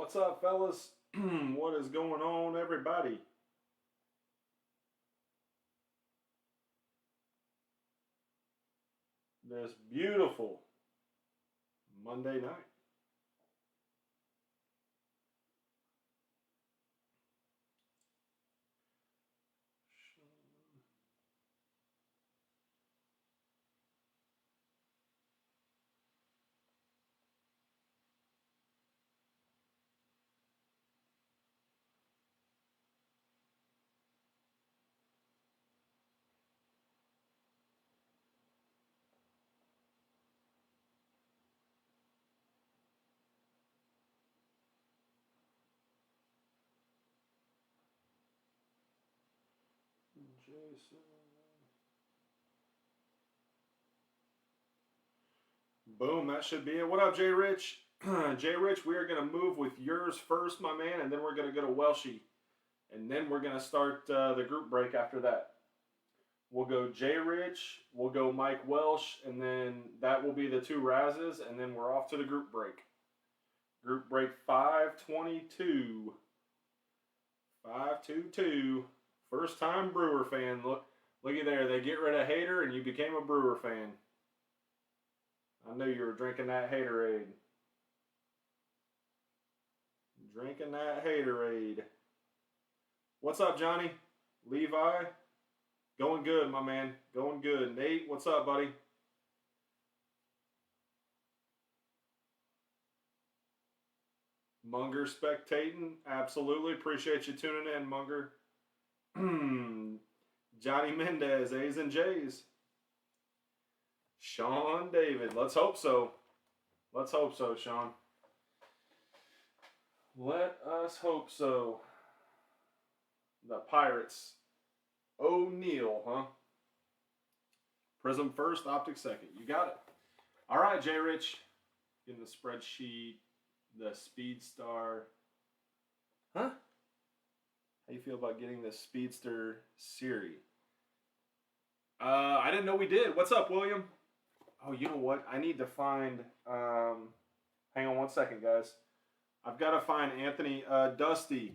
What's up, fellas? What is going on, everybody? This beautiful Monday night. Jason. Boom, that should be it. What up, Jay Rich? Jay Rich, we are going to move with yours first, my man, and then we're going to go to Welshie. And then we're going to start the group break after that. We'll go Jay Rich, we'll go Mike Welsh, and then that will be the two Razzes, and then we're off to the group break. Group break 522. 522. First time Brewer fan. Looky there. They get rid of Hater and you became a Brewer fan. I knew you were drinking that Haterade. Drinking that Haterade. What's up, Johnny? Levi? Going good, my man. Going good. Nate, what's up, buddy? Munger spectating. Absolutely. Appreciate you tuning in, Munger. Johnny Mendez, A's and J's. Sean David. Let's hope so. Let's hope so, Sean. Let us hope so. The Pirates. O'Neal, huh? Prism first, Optic second. You got it. All right, Jay Rich. Getting the spreadsheet. The Speedstar. Huh? How you feel about getting the Speedster Siri? I didn't know we did. What's up, William? Oh, you know what? I need to find... hang on one second, guys. I've got to find Anthony. Dusty,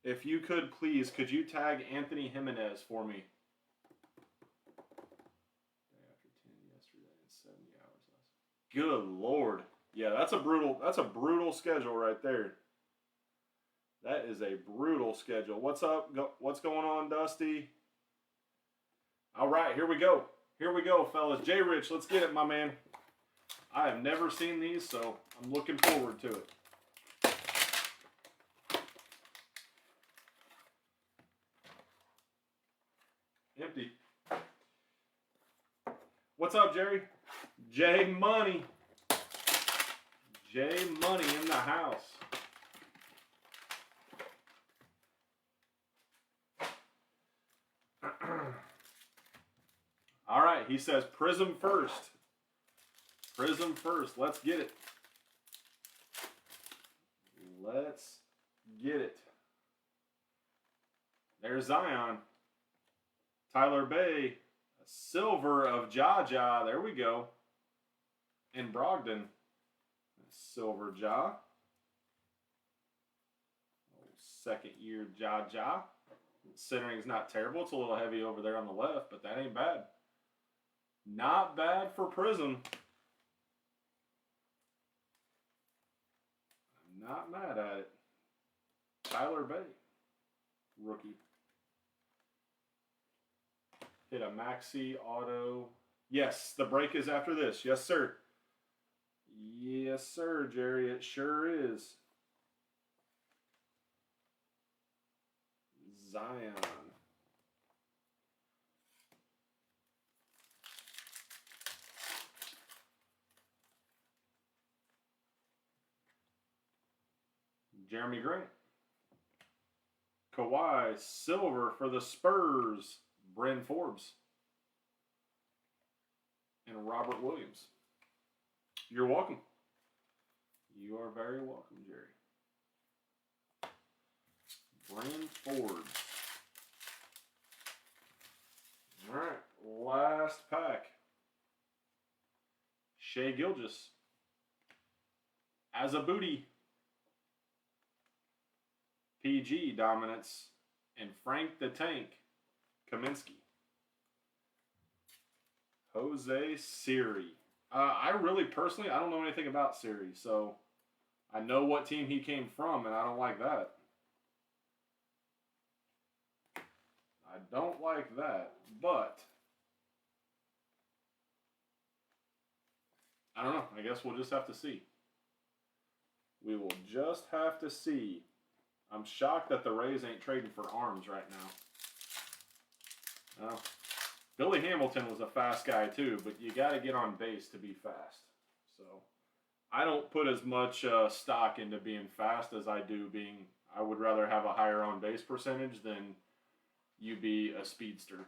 if you could, please, could you tag Anthony Jimenez for me? Day after 10 yesterday and 70 hours last. Good Lord. Yeah, that's a brutal schedule right there. That is a brutal schedule. What's up? What's going on, Dusty? All right, here we go. Here we go, fellas. Jay Rich, let's get it, my man. I have never seen these, so I'm looking forward to it. Empty. What's up, Jerry? Jay Money. Jay Money in the house. All right, he says Prism first. Prism first. Let's get it. Let's get it. There's Zion. Tyler Bay. A silver of Jaja. There we go. And Brogdon. Silver Ja. Second year Jaja. Centering's not terrible. It's a little heavy over there on the left, but that ain't bad. Not bad for Prism. I'm not mad at it. Tyler Bay. Rookie. Hit a Maxi Auto. Yes, the break is after this. Yes, sir. Yes, sir, Jerry. It sure is. Zion. Jeremy Grant. Kawhi. Silver for the Spurs. Bryn Forbes. And Robert Williams. You're welcome. You are very welcome, Jerry. Bryn Forbes. All right, last pack. Shea Gilgeous. As a booty. PG dominance, and Frank the Tank Kaminsky. Jose Siri. I really personally, I don't know anything about Siri, so I know what team he came from, and I don't like that. I don't like that, but I don't know. I guess we'll just have to see. We will just have to see. I'm shocked that the Rays ain't trading for arms right now. No. Billy Hamilton was a fast guy too, but you got to get on base to be fast. So I don't put as much stock into being fast as I do being. I would rather have a higher on base percentage than you be a speedster,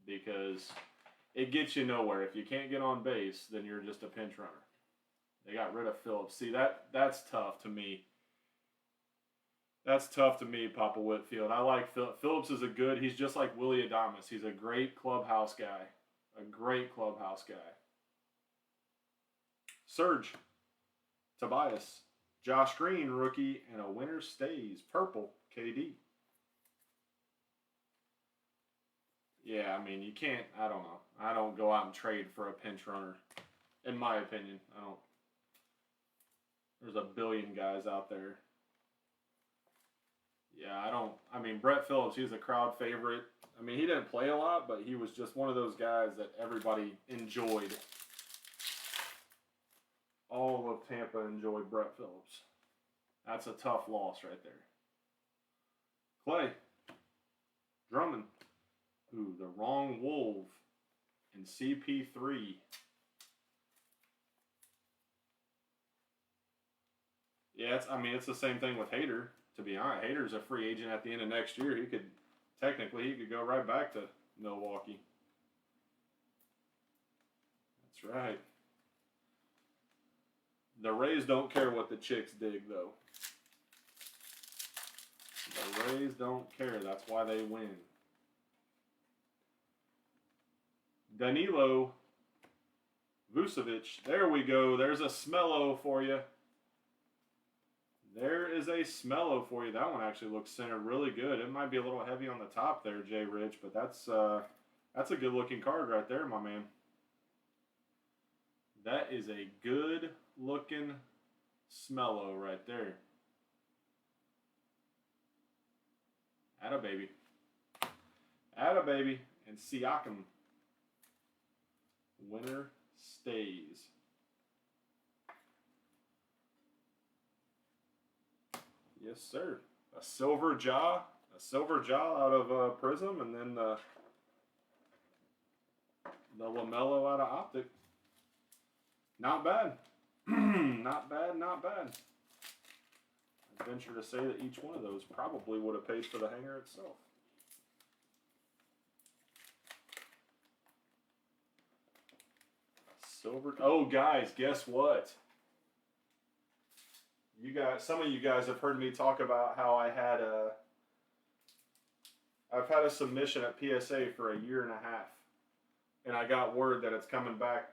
because it gets you nowhere. If you can't get on base, then you're just a pinch runner. They got rid of Phillips. See, that's tough to me. That's tough to me, Papa Whitfield. I like Phillips is he's just like Willie Adames. He's a great clubhouse guy. A great clubhouse guy. Serge, Tobias, Josh Green, rookie, and a winner stays. Purple, KD. Yeah, I mean, you can't, I don't know. I don't go out and trade for a pinch runner. In my opinion, I don't. There's a billion guys out there. Yeah, I don't. I mean, Brett Phillips, he's a crowd favorite. I mean, he didn't play a lot, but he was just one of those guys that everybody enjoyed. All of Tampa enjoyed Brett Phillips. That's a tough loss right there. Clay. Drummond. Ooh, the wrong Wolf. And CP3. Yeah, it's the same thing with Hader. To be honest, Hader's a free agent at the end of next year. He could go right back to Milwaukee. That's right. The Rays don't care what the chicks dig, though. The Rays don't care. That's why they win. Danilo Vucevic. There we go. There's a Smello for you. There is a Smello for you. That one actually looks centered really good. It might be a little heavy on the top there, Jay Rich, but that's a good looking card right there, my man. That is a good looking Smello right there. Atta baby. Atta baby. And Siakam. Winner stays. Yes, sir. A silver jaw out of Prism, and then the LaMelo out of Optic. Not bad. Not bad, not bad. I'd venture to say that each one of those probably would have paid for the hanger itself. Silver. Oh, guys, guess what? Some of you guys have heard me talk about how I've had a submission at PSA for a year and a half, and I got word that it's coming back.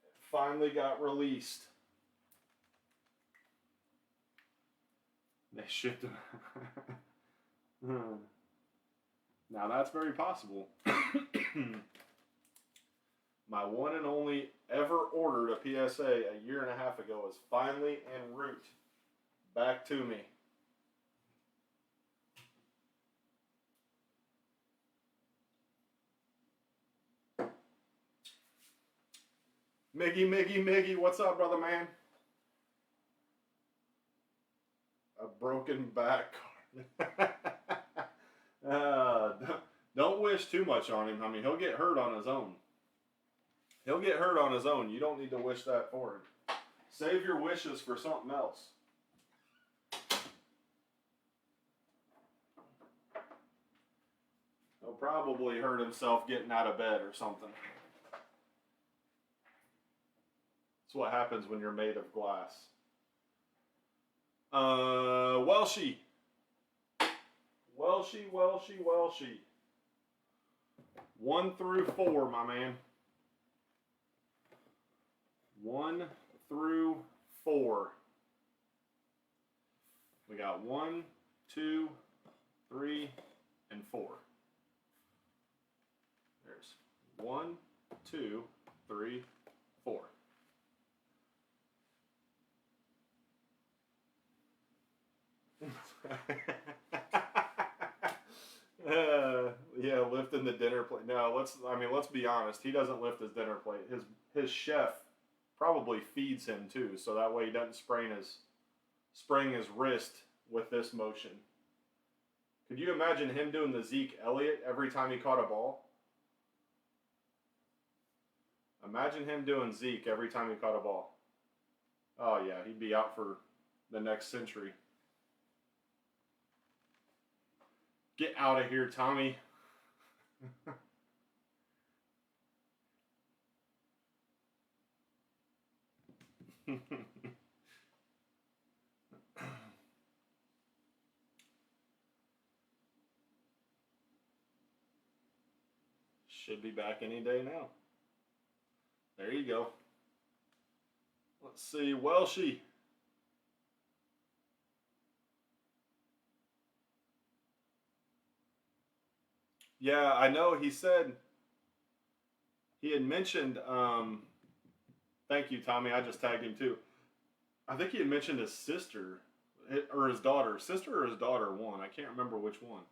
It finally got released. They shipped them. Now that's very possible. My one and only ever ordered a PSA a year and a half ago is finally en route back to me. Miggy, what's up, brother man? A broken back card. Don't wish too much on him. I mean, he'll get hurt on his own. He'll get hurt on his own. You don't need to wish that for him. Save your wishes for something else. He'll probably hurt himself getting out of bed or something. That's what happens when you're made of glass. Welshie. 1 through 4, my man. 1 through 4. We got 1, Yeah, lifting the dinner plate. No, let's be honest. He doesn't lift his dinner plate. His chef probably feeds him too, so that way he doesn't sprain his wrist with this motion. Could you imagine him doing the Zeke Elliott every time he caught a ball? Imagine him doing Zeke every time he caught a ball. Oh yeah, he'd be out for the next century. Get out of here, Tommy. Should be back any day now. There you go. Let's see, Welshie. Yeah, I know he said, he had mentioned, thank you, Tommy, I just tagged him too. I think he had mentioned his sister, or his daughter. Sister or his daughter won. I can't remember which one.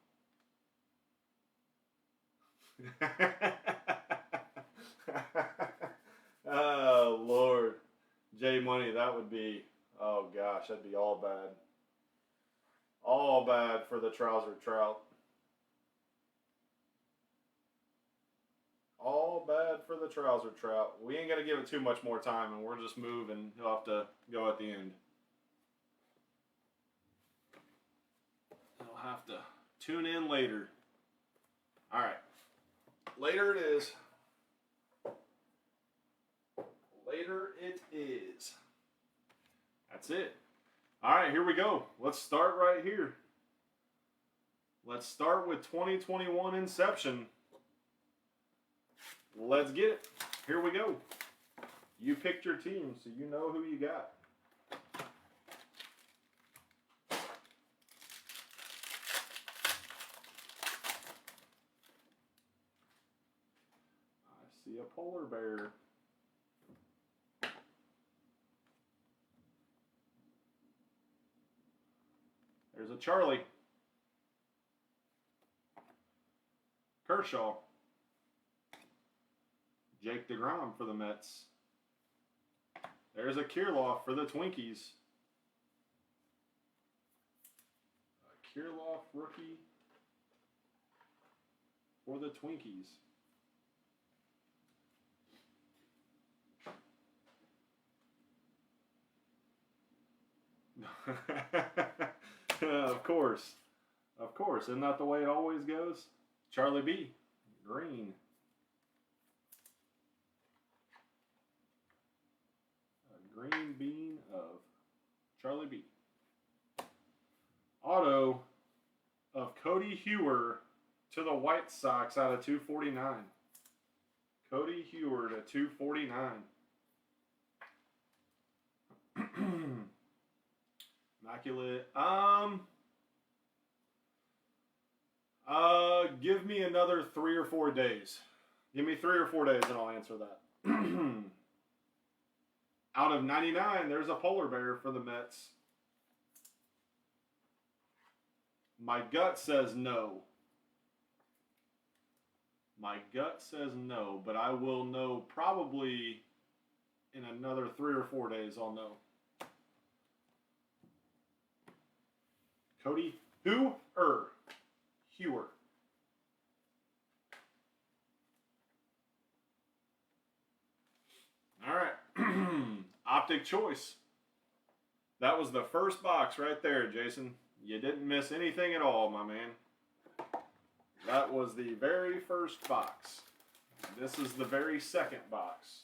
Oh, Lord. J Money, that would be, oh gosh, that'd be all bad. All bad for the trouser trout. All bad for the trouser trout. We ain't going to give it too much more time, and we'll just move, and he'll have to go at the end. He'll have to tune in later. All right. Later it is. Later it is. That's it. All right, here we go. Let's start right here. Let's start with 2021 Inception. Let's get it. Here we go. You picked your team, so you know who you got. I see a polar bear. There's a Charlie. Kershaw. Jake DeGrom for the Mets. There's a Kirilloff for the Twinkies. A Kirilloff rookie for the Twinkies. Of course. Of course. Isn't that the way it always goes? Charlie B. Green. A green bean of Charlie B. Auto of Cody Hewer to the White Sox out of 249. Cody Hewer to 249. Immaculate. Give me another 3 or 4 days. Give me 3 or 4 days and I'll answer that. Out of 99, there's a polar bear for the Mets. My gut says no. My gut says no, but I will know probably in another 3 or 4 days. I'll know. Cody Hewer. All right. Optic choice. That was the first box right there, Jason. You didn't miss anything at all, my man. That was the very first box. This is the very second box.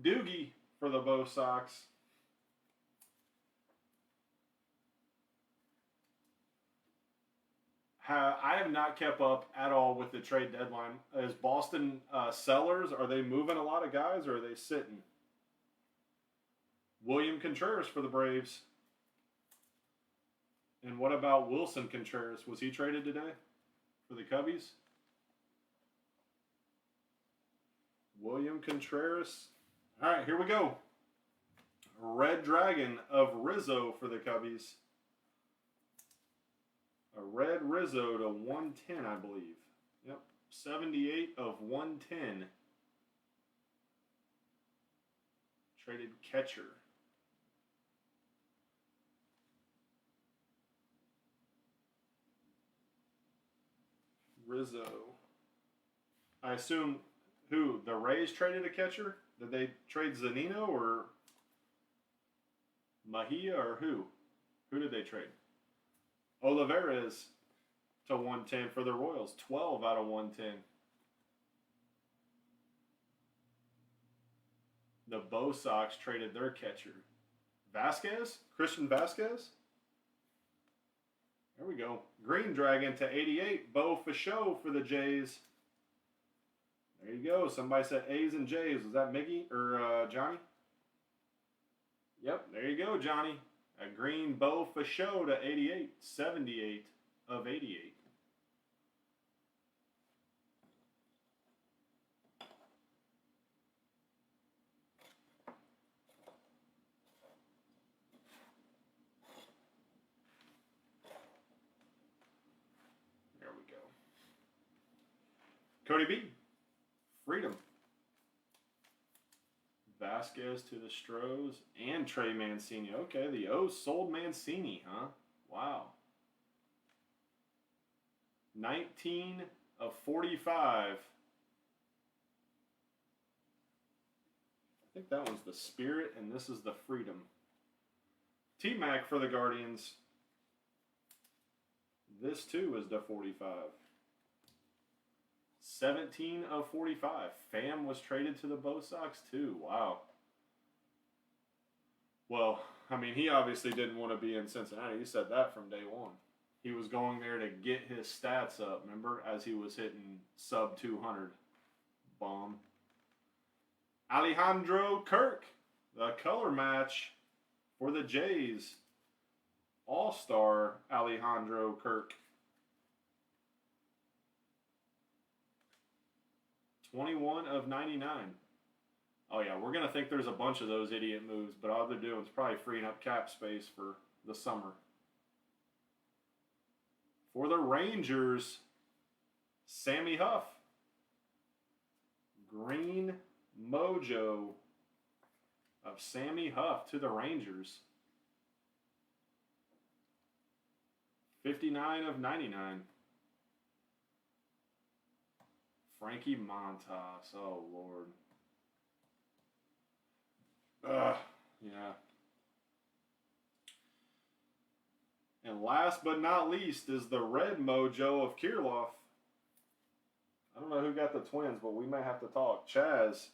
Doogie for the Bo Sox. I have not kept up at all with the trade deadline. Is Boston sellers? Are they moving a lot of guys, or are they sitting? William Contreras for the Braves. And what about Wilson Contreras? Was he traded today for the Cubbies? William Contreras. All right, here we go. Red Dragon of Rizzo for the Cubbies. A red Rizzo to 110, I believe. Yep, 78 of 110. Traded catcher. Rizzo. I assume who? The Rays traded a catcher? Did they trade Zanino or Mejia or who? Who did they trade? Olivares to 110 for the Royals. 12 out of 110. The Bo Sox traded their catcher. Vasquez? Christian Vasquez? There we go. Green Dragon to 88. Bo Fichot for the Jays. There you go. Somebody said A's and J's. Was that Miggy or Johnny? Yep, there you go, Johnny. A green Bo Fichot to 88. 78 of 88. There we go. Cody B. Freedom. Vasquez to the Stros and Trey Mancini. Okay, the O's sold Mancini, huh? Wow. 19 of 45. I think that was the Spirit, and this is the Freedom. T-Mac for the Guardians. This, too, is the 45. 17 of 45. Pham was traded to the Bo Sox too. Wow. Well, I mean, he obviously didn't want to be in Cincinnati. He said that from day one. He was going there to get his stats up, remember, as he was hitting sub 200. Bomb. Alejandro Kirk, the color match for the Jays. All-star Alejandro Kirk. 21 of 99. Oh, yeah, we're going to think there's a bunch of those idiot moves, but all they're doing is probably freeing up cap space for the summer. For the Rangers, Sammy Huff. Green Mojo of Sammy Huff to the Rangers. 59 of 99. Frankie Montas. Oh, Lord. Yeah. And last but not least is the red mojo of Kirilloff. I don't know who got the Twins, but we may have to talk. Chaz,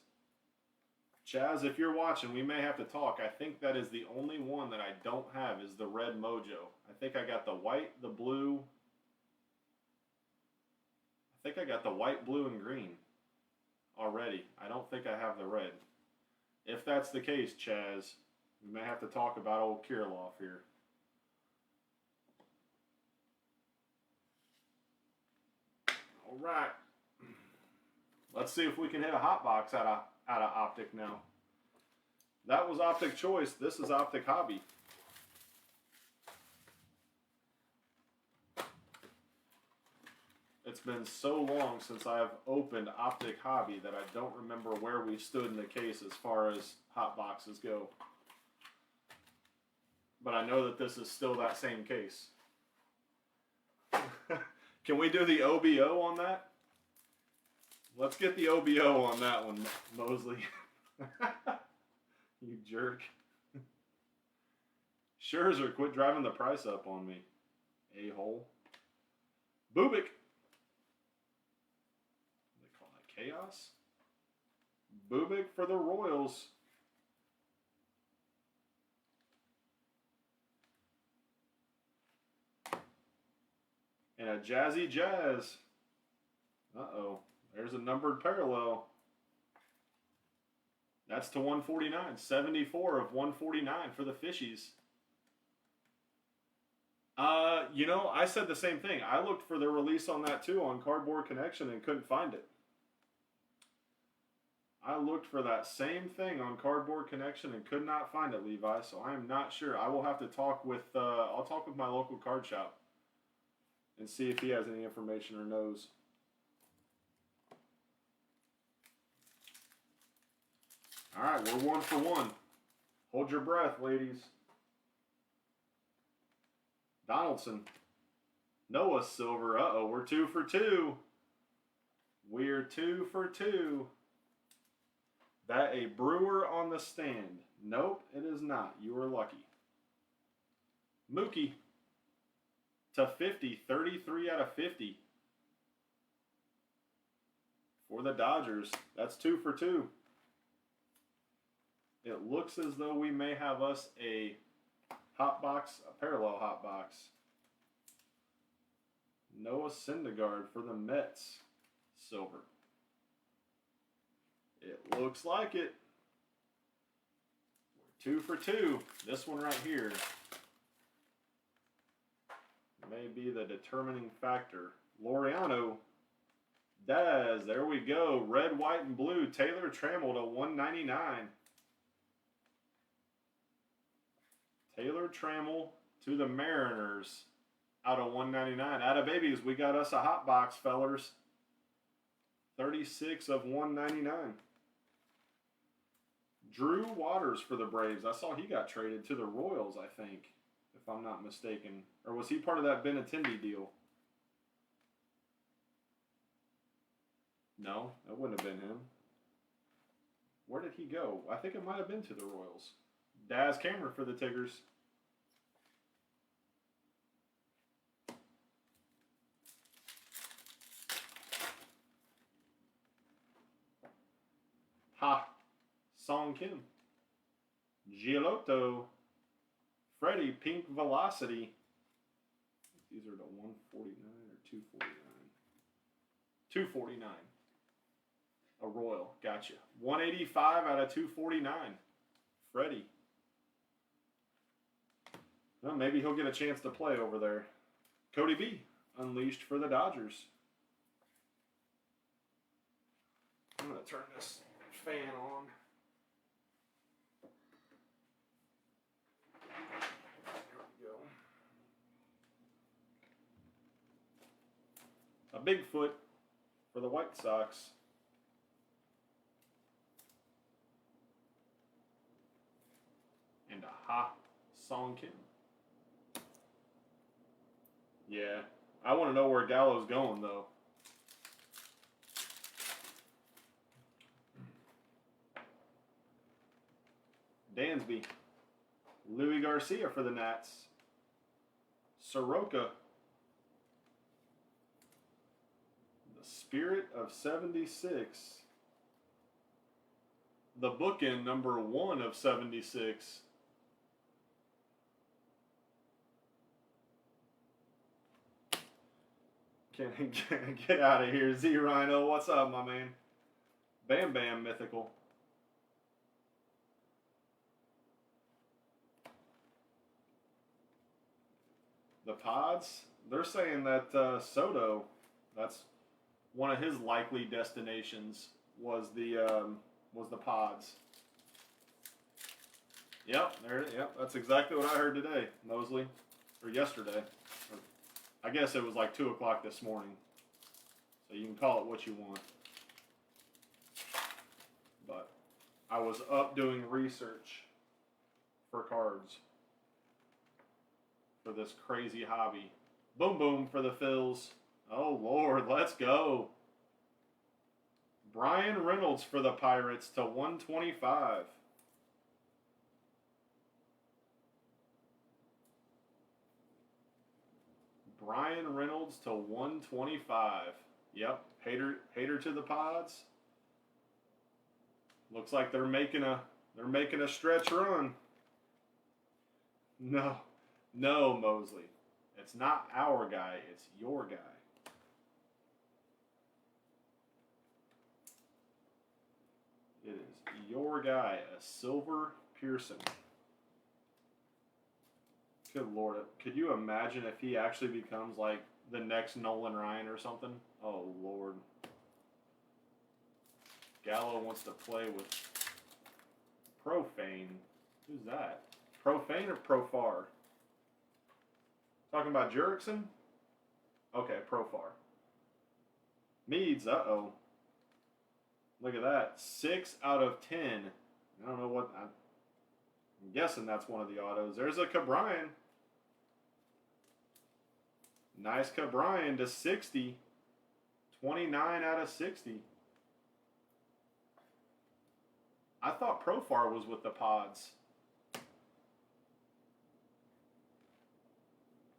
if you're watching, we may have to talk. I think that is the only one that I don't have is the red mojo. I think I got the white, the blue. I think I got the white, blue, and green already. I don't think I have the red. If that's the case, Chaz, we may have to talk about old Kirilloff here. All right. Let's see if we can hit a hot box out of Optic now. That was Optic Choice. This is Optic Hobby. It's been so long since I've opened Optic Hobby that I don't remember where we stood in the case as far as hot boxes go. But I know that this is still that same case. Can we do the OBO on that? Let's get the OBO on that one, Mosley. You jerk. Scherzer, quit driving the price up on me. A-hole. Bubik. They call that chaos. Bubik for the Royals. And a Jazzy Jazz. Uh-oh. There's a numbered parallel. That's to 149. 74 of 149 for the Fishies. You know, I said the same thing. I looked for the release on that too on Cardboard Connection and couldn't find it. I looked for that same thing on Cardboard Connection and could not find it, Levi. So I am not sure. I will have to talk with. I'll talk with my local card shop and see if he has any information or knows. All right, we're 1 for 1. Hold your breath, ladies. Donaldson. Noah Silver. Uh-oh, we're 2 for 2. We're 2 for 2. That a Brewer on the stand? Nope, it is not. You are lucky. Mookie. To 50. 33 out of 50. For the Dodgers. That's 2 for 2. It looks as though we may have us a hot box, a parallel hot box. Noah Syndergaard for the Mets. Silver. It looks like it. We're 2 for 2. This one right here may be the determining factor. Laureano. Daz. There we go. Red, white, and blue. Taylor Trammell to 199. Taylor Trammell to the Mariners out of 199. Out of babies, we got us a hot box, fellers. 36 of 199. Drew Waters for the Braves. I saw he got traded to the Royals, I think, if I'm not mistaken. Or was he part of that Benintendi deal? No, that wouldn't have been him. Where did he go? I think it might have been to the Royals. Daz Cameron for the Tigers. Ha. Song Kim. Giolotto. Freddie Pink Velocity. These are the 149 or 249. 249. A Royal. Gotcha. 185 out of 249. Freddie. Well, maybe he'll get a chance to play over there. Cody B. Unleashed for the Dodgers. I'm going to turn this fan on. There we go. A Bigfoot for the White Sox. And a Ha Song Kim. Yeah. I want to know where Gallo's going, though. Dansby. Louis Garcia for the Nats. Soroka. The Spirit of 76. The bookend number 1 of 76. Get out of here, Z Rhino. What's up, my man? Bam Bam Mythical. The Pods, they're saying that Soto, that's one of his likely destinations, was the Pods. Yep, that's exactly what I heard today, Mosley, or yesterday. I guess it was like 2 o'clock this morning. So you can call it what you want. But I was up doing research for cards for this crazy hobby. Boom boom for the Phils. Oh Lord, let's go. Brian Reynolds for the Pirates to 125. Brian Reynolds to 125. Yep, hater to the Pods. Looks like they're making a stretch run. No, Mosley. It's not our guy, it's your guy. It is your guy, a silver Pearson. Good Lord. Could you imagine if he actually becomes like the next Nolan Ryan or something? Oh, Lord. Gallo wants to play with Profane. Who's that? Profane or Profar? Talking about Jurickson? Okay, Profar. Meads, uh-oh. Look at that. 6 out of 10. I don't know what... I'm guessing that's one of the autos. There's a Cabrian. Nice Cabrian to 60. 29 out of 60. I thought Profar was with the Pods.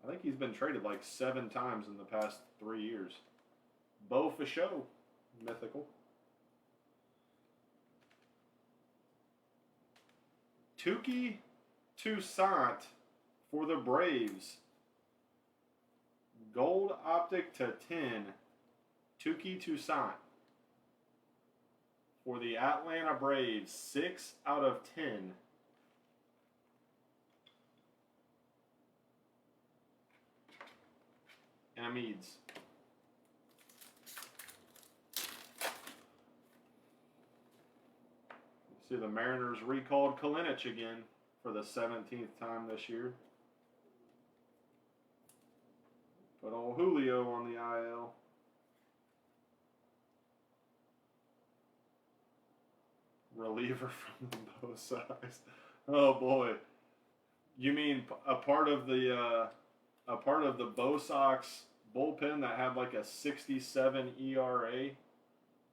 I think he's been traded like 7 times in the past 3 years. Bo Fichot, mythical. Tukey Toussaint for the Braves. Gold Optic to 10. Tukey Toussaint for the Atlanta Braves. 6 out of 10. And Meads. See, the Mariners recalled Kalinic again for the 17th time this year. Put old Julio on the IL. Reliever from both sides. Oh boy. You mean a part of the Bo Sox bullpen that had like a 67 ERA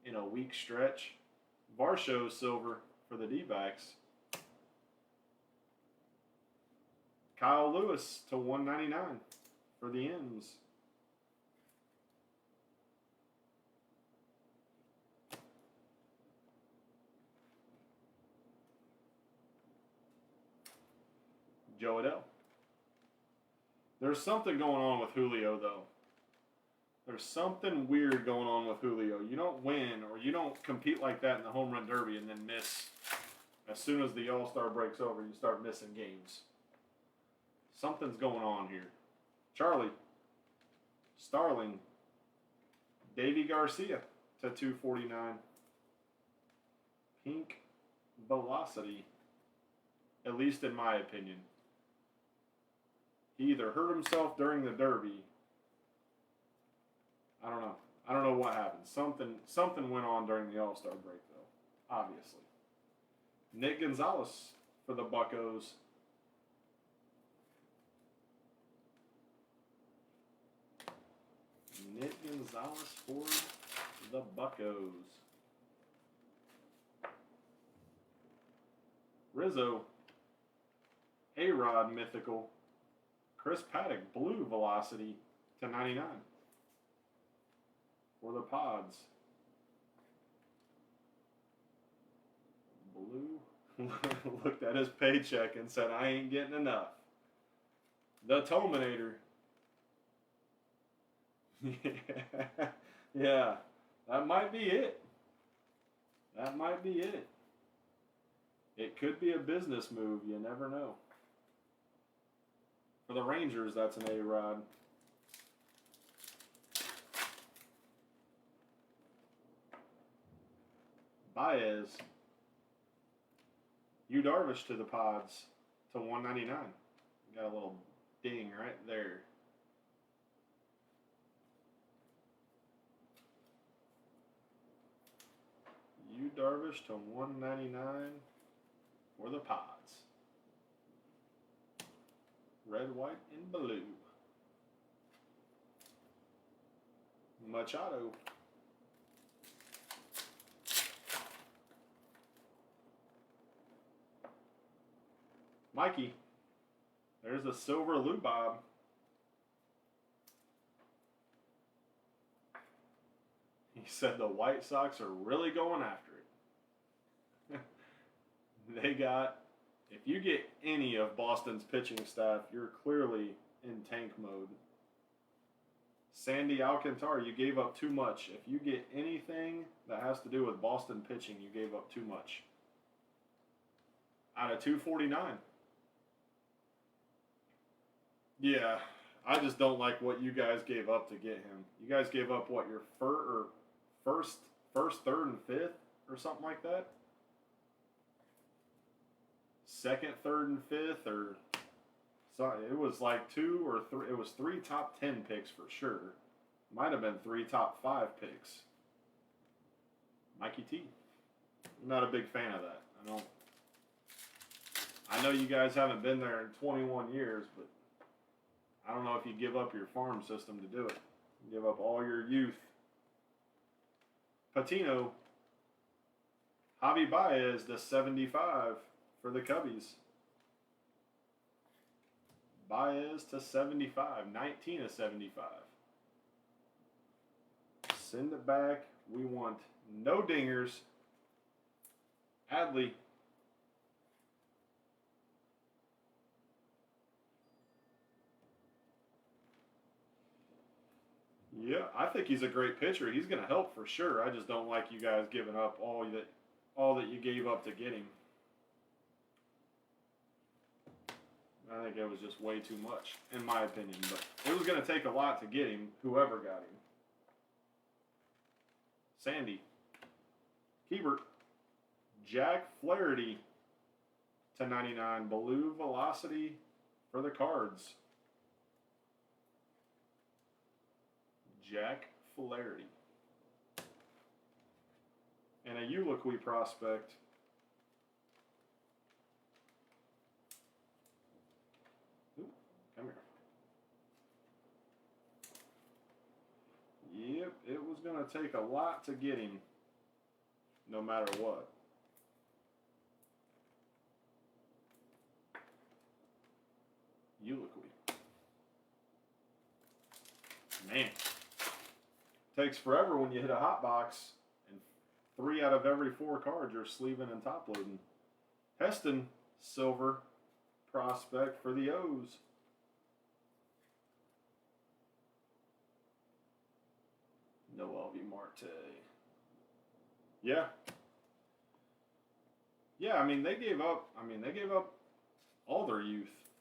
in a week stretch? Varsho silver for the D-backs. Kyle Lewis to 199 for the M's. Joe Adele. There's something going on with Julio, though. There's something weird going on with Julio. You don't win or you don't compete like that in the home run derby and then miss. As soon as the All-Star breaks over, you start missing games. Something's going on here. Charlie. Starling. Davy Garcia to 249. Pink velocity. At least in my opinion. He either hurt himself during the derby. I don't know. I don't know what happened. Something went on during the All-Star break, though. Obviously. Nick Gonzalez for the Buccos. Nick Gonzalez for the Buccos. Rizzo. A-Rod mythical. Chris Paddock blue velocity to 99 for the Pods. Blue looked at his paycheck and said, I ain't getting enough. The Tominator. Yeah, that might be it. That might be it. It could be a business move. You never know. For the Rangers, that's an A-Rod. Baez. Yu Darvish to the Pods to 199. Got a little ding right there. Yu Darvish to 199 for the Pods. Red, white, and blue. Machado. Mikey. There's a silver Lubob. He said the White Sox are really going after it. They got... If you get any of Boston's pitching staff, you're clearly in tank mode. Sandy Alcantara, you gave up too much. If you get anything that has to do with Boston pitching, you gave up too much. Out of 249. Yeah, I just don't like what you guys gave up to get him. You guys gave up what, your first, third, and fifth, or something like that? Second, third, and fifth, or sorry, it was like 2 or 3. It was 3 top 10 picks for sure. Might have been 3 top 5 picks. Mikey T. I'm not a big fan of that. I know you guys haven't been there in 21 years, but I don't know if you give up your farm system to do it. You give up all your youth. Patino. Javi Baez, the 75 for the Cubbies. Baez to 75, 19 of 75. Send it back. We want no dingers. Adley. Yeah, I think he's a great pitcher. He's going to help for sure. I just don't like you guys giving up all that you gave up to get him. I think it was just way too much, in my opinion. But it was going to take a lot to get him, whoever got him. Sandy. Hebert. Jack Flaherty to 99. Blue Velocity for the Cards. Jack Flaherty. And a Uliqui prospect. Ooh, come here. Yep, it was going to take a lot to get him, no matter what. Uliqui. Man. Takes forever when you hit a hot box, and 3 out of every 4 cards are sleeving and top loading. Heston, silver prospect for the O's. Noel V. Marte. Yeah. Yeah, I mean they gave up all their youth.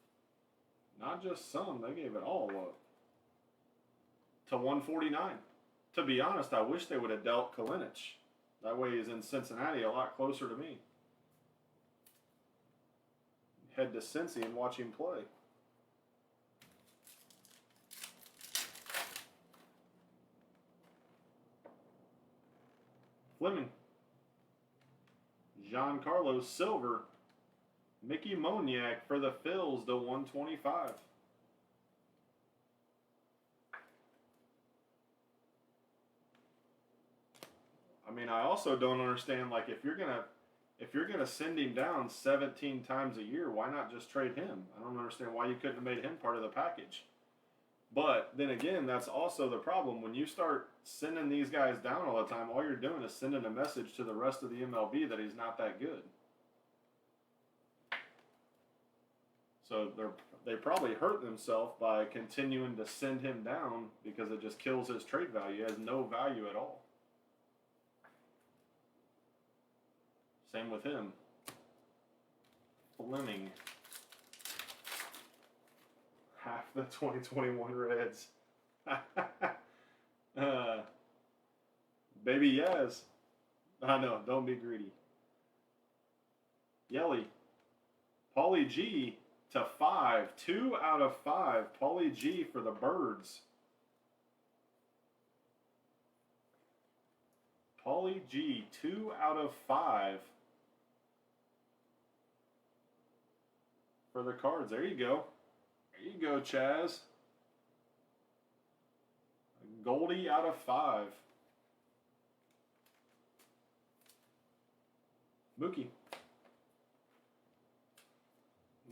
Not just some, they gave it all up. To 149. To be honest, I wish they would have dealt Kalinic. That way he's in Cincinnati a lot closer to me. Head to Cincy and watch him play. Fleming. Giancarlo Silver. Mickey Moniak for the Phils to 125. I mean, I also don't understand, like, if you're gonna send him down 17 times a year, why not just trade him? I don't understand why you couldn't have made him part of the package. But then again, that's also the problem. When you start sending these guys down all the time, all you're doing is sending a message to the rest of the MLB that he's not that good. So they probably hurt themselves by continuing to send him down because it just kills his trade value. He has no value at all. Same with him. Fleming. Half the 2021 Reds. Baby Yaz. I know, don't be greedy. Yelly. Paulie G to 5. 2 out of 5. Paulie G for the Birds. Paulie G, 2 out of 5. For the Cards. There you go. There you go, Chaz. Goldie out of 5. Mookie.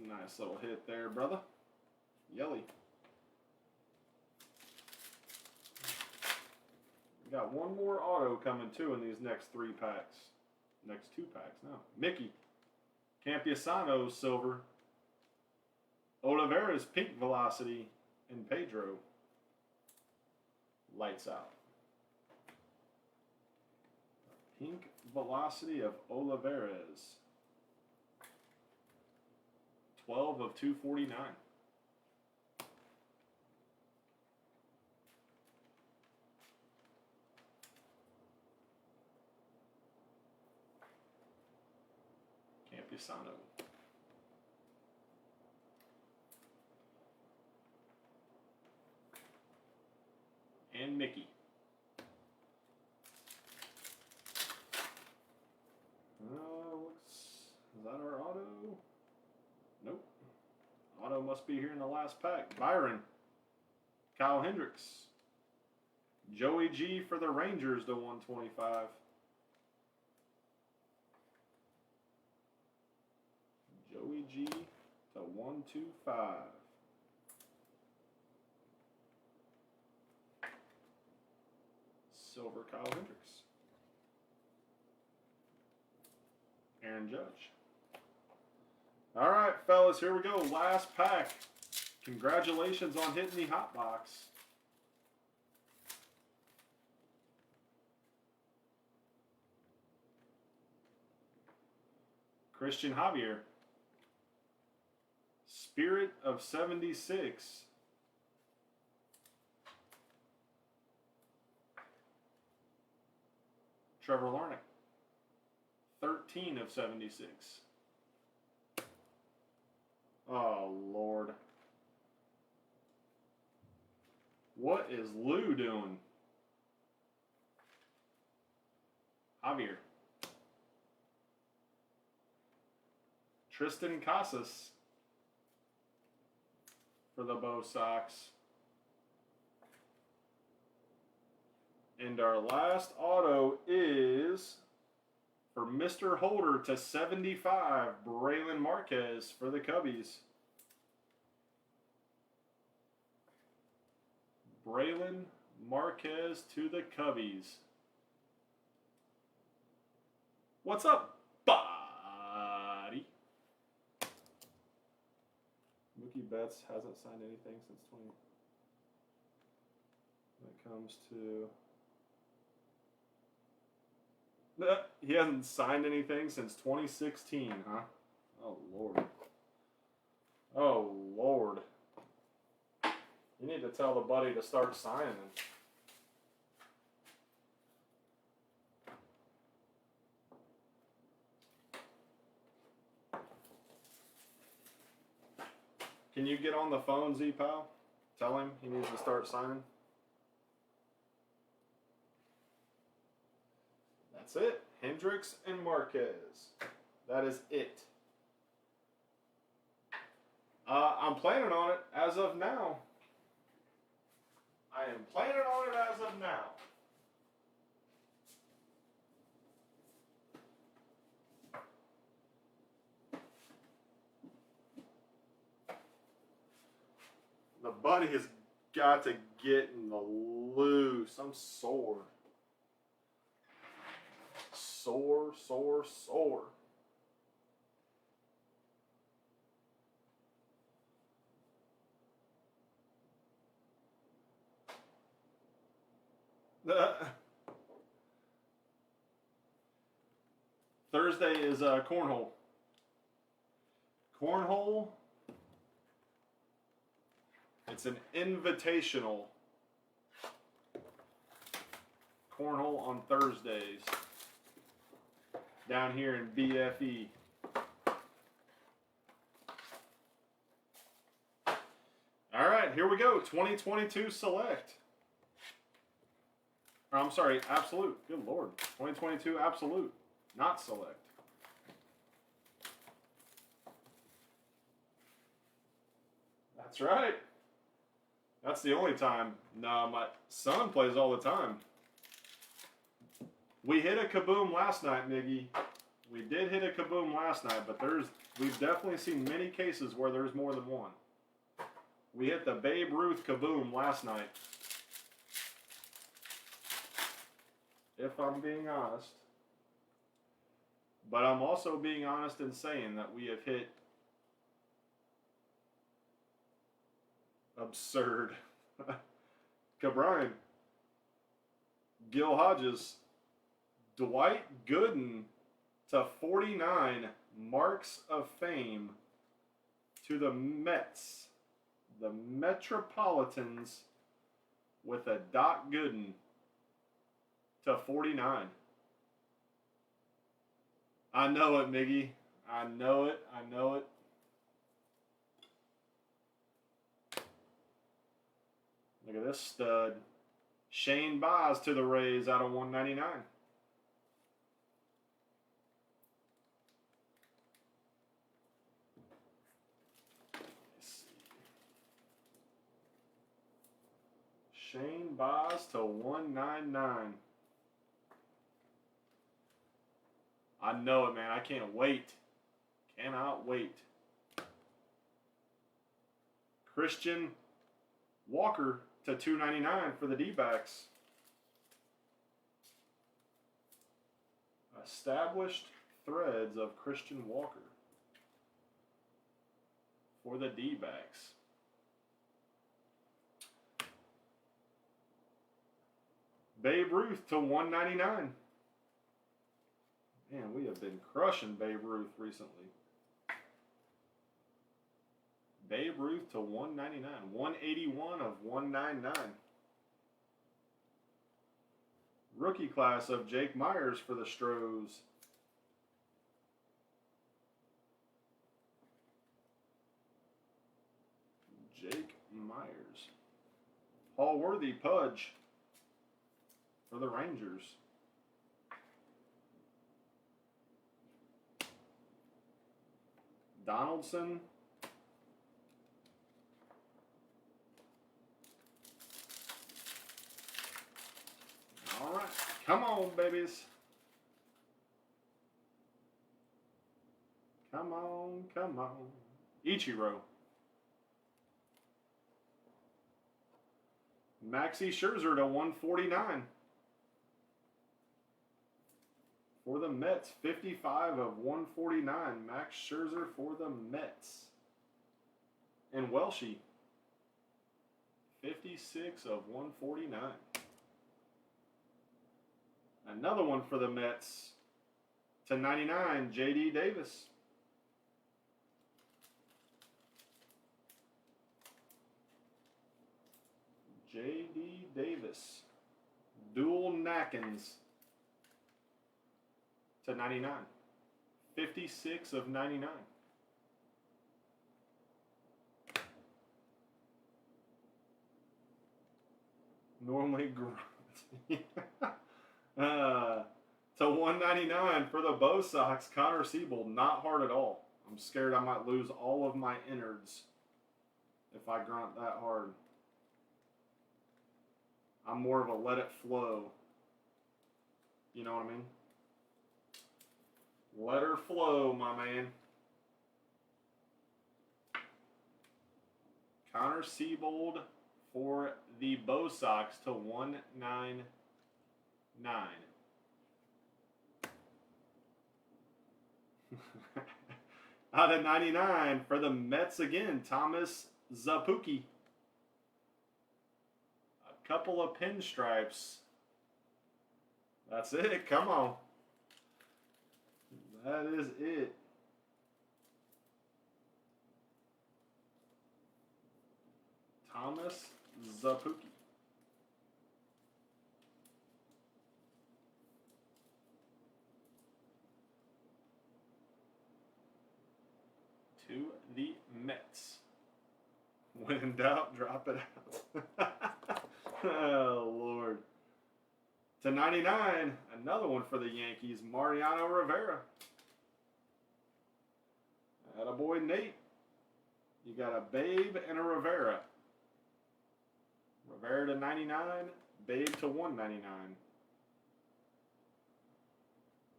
Nice little hit there, brother. Yelly. We got one more auto coming too in these next 3 packs. Next 2 packs now. Mickey. Campiasano, silver. Oliveira's pink velocity, and Pedro. Lights out. Pink velocity of Olivares. 12 of 249. Campusano. And Mickey. Is that our auto? Nope. Auto must be here in the last pack. Byron. Kyle Hendricks. Joey G for the Rangers to 125. Joey G to 125. Silver Kyle Hendricks. Aaron Judge. All right, fellas, here we go. Last pack. Congratulations on hitting the hot box. Christian Javier. Spirit of 76. Trevor Larnach. 13 of 76. Oh, Lord. What is Lou doing? Javier. Tristan Casas for the Bo Sox. And our last auto is for Mr. Holder to 75, Braylon Marquez for the Cubbies. Braylon Marquez to the Cubbies. What's up, buddy? Mookie Betts hasn't signed anything since 20. When it comes to... He hasn't signed anything since 2016, huh? Oh, Lord. Oh, Lord. You need to tell the buddy to start signing. Can you get on the phone, Z-Pal? Tell him he needs to start signing. That's it. Hendricks and Marquez. That is it. I'm planning on it as of now. I am planning on it as of now. The buddy has got to get in the loose. I'm sore. Sore. Thursday is cornhole. Cornhole. It's an invitational. Cornhole on Thursdays. Down here in BFE. All right, here we go. 2022 Select. Or, I'm sorry, Absolute. Good Lord. 2022 Absolute, not Select. That's right. That's the only time. No, my son plays all the time. We hit a kaboom last night, Miggy. We did hit a kaboom last night, but we've definitely seen many cases where there's more than one. We hit the Babe Ruth kaboom last night. If I'm being honest. But I'm also being honest in saying that we have hit absurd. Cabrian, Gil Hodges. Dwight Gooden to 49. Marks of Fame to the Mets. The Metropolitans with a Doc Gooden to 49. I know it, Miggy. I know it. I know it. Look at this stud. Shane Baez to the Rays out of 199. Shane Baez to 199. I know it, man. I can't wait. Cannot wait. Christian Walker to 299 for the D-backs. Established threads of Christian Walker for the D-backs. Babe Ruth to 199. Man, we have been crushing Babe Ruth recently. Babe Ruth to 199. 181 of 199. Rookie class of Jake Myers for the Stros. Jake Myers. Hallworthy Pudge for the Rangers. Donaldson. All right. Come on, babies. Come on, come on. Ichiro. Maxie Scherzer to 149. For the Mets, 55 of 149. Max Scherzer for the Mets. And Welshie, 56 of 149. Another one for the Mets to 99, J.D. Davis. J.D. Davis. Dual Nackins to 99. 56 of 99. Normally grunt. To 199 for the Bo Sox, Connor Siebold. Not hard at all. I'm scared I might lose all of my innards if I grunt that hard. I'm more of a let it flow. You know what I mean? Let her flow, my man. Connor Siebold for the Bo Sox to 199. Out of 99 for the Mets again, Thomas Zapuki. A couple of pinstripes. That's it. Come on. That is it. Thomas Zapuki. To the Mets. When in doubt, drop it out. Oh, Lord. To 99, another one for the Yankees, Mariano Rivera. Attaboy Nate. You got a Babe and a Rivera. Rivera to 99, Babe to 199.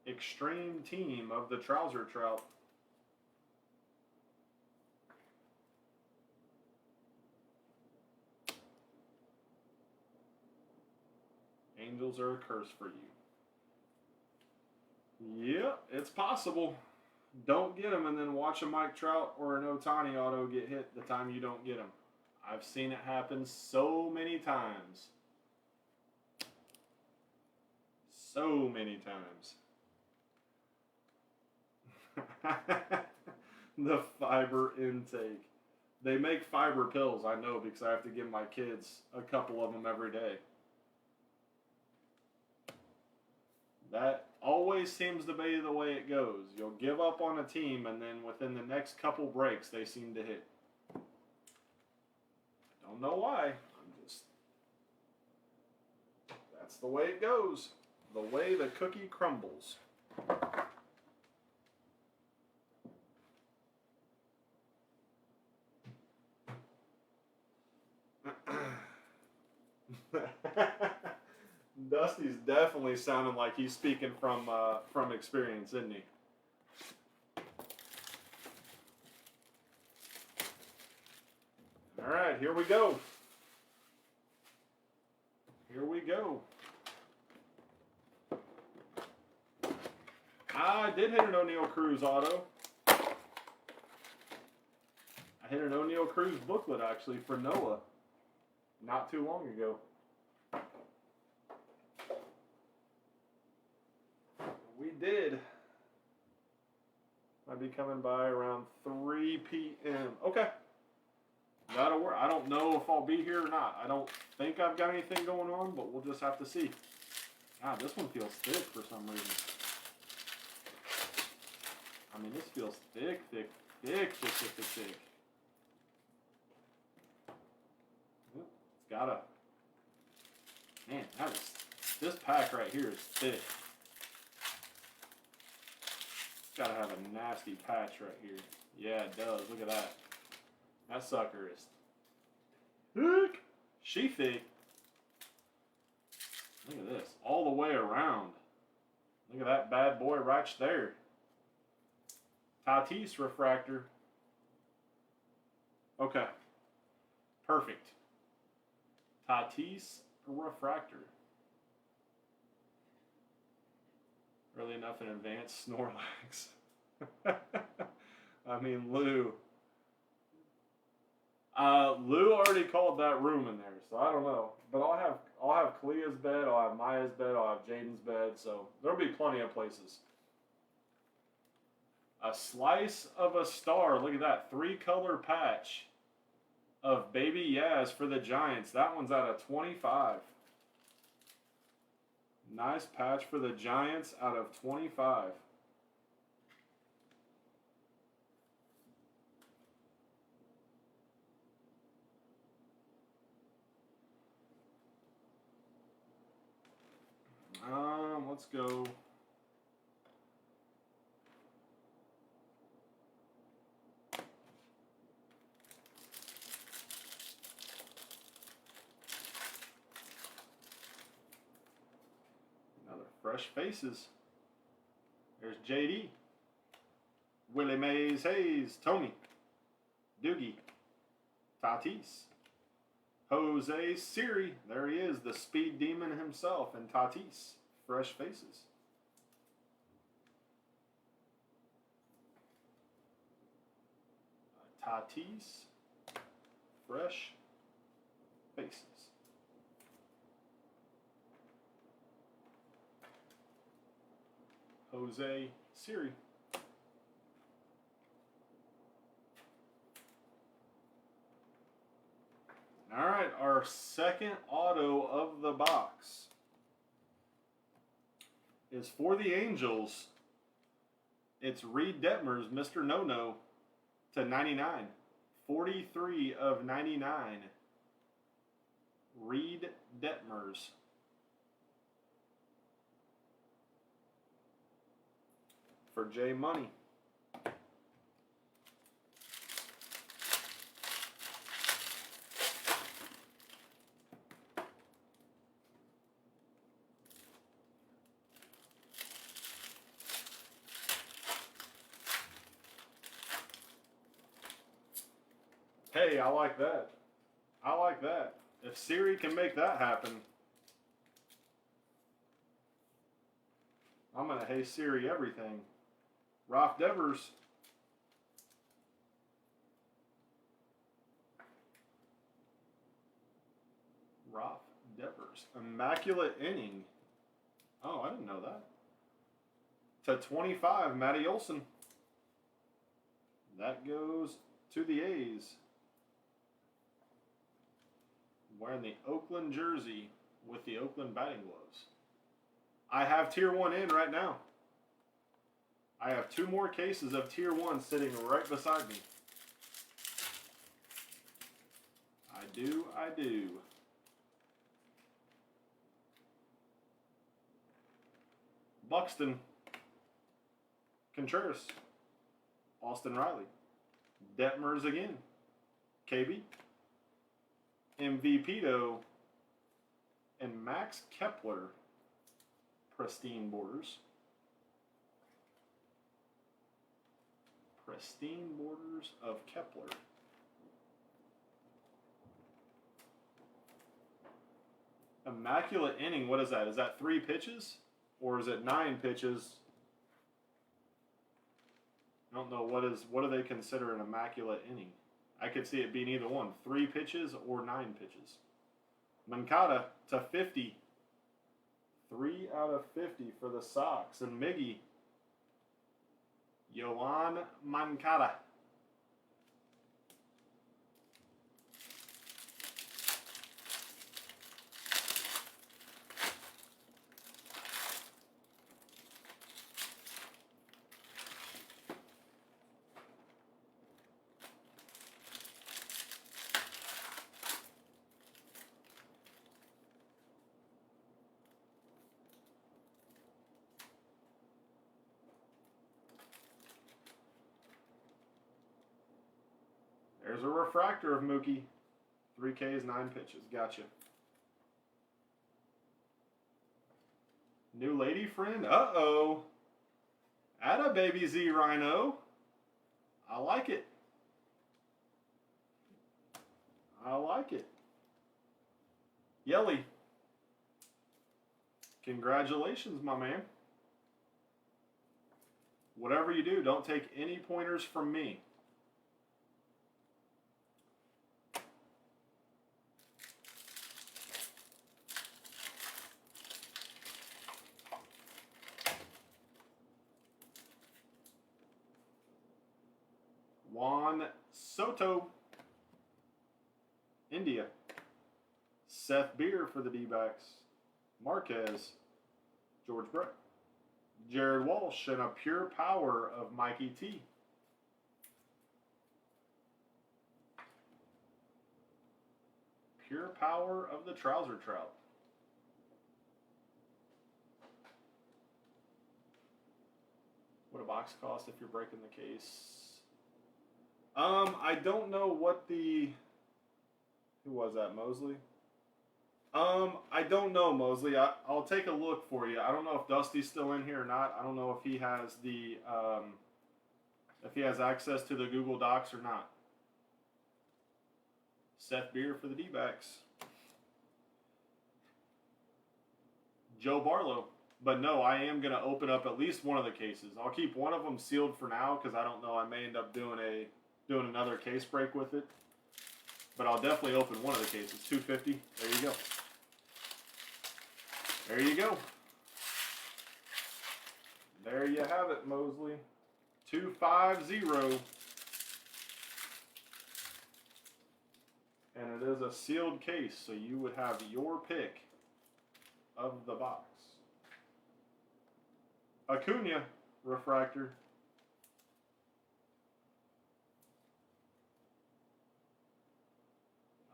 Extreme team of the Trouser Trout. Angels are a curse for you. Yeah, it's possible. Don't get them and then watch a Mike Trout or an Ohtani auto get hit the time you don't get them. I've seen it happen so many times. so many times. The fiber intake. They make fiber pills, I know, because I have to give my kids a couple of them every day. That always seems to be the way it goes. You'll give up on a team, and then within the next couple breaks, they seem to hit. Don't know why. That's the way it goes. The way the cookie crumbles. Dusty's definitely sounding like he's speaking from experience, isn't he? All right, here we go. Here we go. I did hit an O'Neal Cruz auto. I hit an O'Neal Cruz booklet, actually, for Noah not too long ago. We did. Might be coming by around 3 p.m. Okay. That'll work. I don't know if I'll be here or not. I don't think I've got anything going on, but we'll just have to see. God, this one feels thick for some reason. I mean, this feels thick. It's gotta. Man, this pack right here is thick. It's gotta have a nasty patch right here. Yeah, it does. Look at that. That sucker is thick. She thick. Look at this. All the way around. Look at that bad boy right there. Tatis refractor. Okay. Perfect. Tatis refractor. Early enough in advance, Snorlax. I mean, Lou. Lou already called that room in there, so I don't know. But I'll have Kalia's bed, I'll have Maya's bed, I'll have Jaden's bed, so there'll be plenty of places. A slice of a star. Look at that. 3-color patch of Baby Yaz for the Giants. That one's out of 25. Nice patch for the Giants out of 25. Let's go. Another fresh faces. There's JD. Willie Mays Hayes. Tony. Doogie. Tatis. Jose Siri. There he is, the speed demon himself, and Tatis. Fresh faces. Tatis. Fresh faces. Jose Siri. All right, our second auto of the box is for the Angels. It's Reed Detmers, Mr. No-No, to 99. 43 of 99. Reed Detmers. For J Money. Hey, I like that. I like that. If Siri can make that happen, I'm going to hey Siri everything. Ralph Devers. Ralph Devers. Immaculate inning. Oh, I didn't know /25, Matty Olson. That goes to the A's. Wearing the Oakland jersey with the Oakland batting gloves. I have Tier 1 in right now. I have 2 more cases of Tier 1 sitting right beside me. I do. Buxton. Contreras. Austin Riley. Detmers again. KB. MVPdo. And Max Kepler. Pristine borders. Pristine borders of Kepler. Immaculate inning, what is that? Is that 3 pitches? Or is it 9 pitches? I don't know, what do they consider an immaculate inning? I could see it being either one, 3 pitches or 9 pitches. Mancada /50. 3 out of 50 for the Sox. And Miggy, Yoan Mancada. There's a refractor of Mookie. 3 Ks, 9 pitches. Gotcha. New lady friend? Uh-oh. Atta baby Z Rhino. I like it. I like it. Yelly. Congratulations, my man. Whatever you do, don't take any pointers from me. Juan Soto, India. Seth Beer for the D-backs. Marquez, George Brett. Jared Walsh, and a pure power of Mikey T. Pure power of the Trouser Trout. What a box cost if you're breaking the case? I don't know what the... Who was that, Mosley? I don't know, Mosley. I'll take a look for you. I don't know if Dusty's still in here or not. I don't know if he has the... if he has access to the Google Docs or not. Seth Beer for the D-backs. Joe Barlow. But no, I am going to open up at least one of the cases. I'll keep one of them sealed for now because I don't know. I may end up doing another case break with it. But I'll definitely open one of the cases. 250. There you go. There you go. There you have it, Mosley. 250. And it is a sealed case, so you would have your pick of the box. Acuna, refractor.